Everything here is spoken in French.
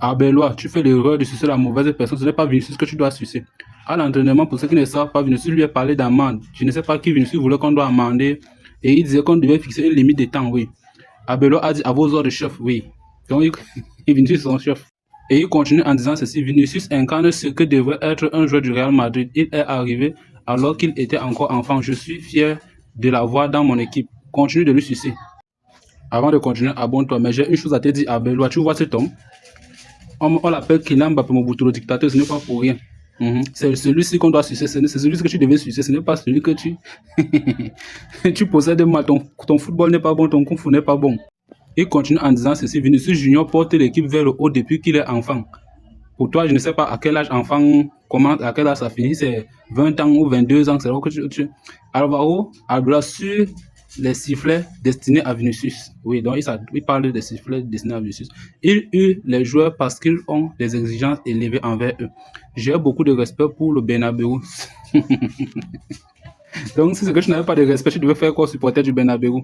Abellois, tu fais l'erreur de sucer la mauvaise personne. Ce n'est pas Vinicius que tu dois sucer. À l'entraînement, pour ceux qui ne savent pas, Vinicius lui a parlé d'amende. Je ne sais pas qui Vinicius voulait qu'on doit amender. Et il disait qu'on devait fixer une limite de temps, oui. Abellois a dit à vos ordres, chef, oui. Donc, Vinicius est son chef. Et il continue en disant ceci, Vinicius incarne ce que devrait être un joueur du Real Madrid. Il est arrivé alors qu'il était encore enfant. Je suis fier de l'avoir dans mon équipe. Continue de lui sucer. Avant de continuer, abonne-toi. Mais j'ai une chose à te dire, Abellois. Tu vois cet homme? On l'appelle Kylian Mbappé Mobutu, le dictateur, ce n'est pas pour rien. C'est celui-ci qu'on doit sucer, c'est celui-ci que tu devais sucer, ce n'est pas celui que tu... tu possèdes mal, ton football n'est pas bon, ton kung fu n'est pas bon. Il continue en disant ceci, Vinicius Junior porte l'équipe vers le haut depuis qu'il est enfant. Pour toi, je ne sais pas à quel âge enfant commence, à quel âge ça finit, c'est 20 ans ou 22 ans, c'est là que tu... Alvaro Abellois sur les sifflets destinés à Vinicius. Oui, donc il parle des sifflets destinés à Vinicius. Il eut les joueurs parce qu'ils ont des exigences élevées envers eux. J'ai beaucoup de respect pour le Bernabeu. Donc, si c'est que tu n'avais pas de respect, tu devais faire quoi supporter du Bernabeu?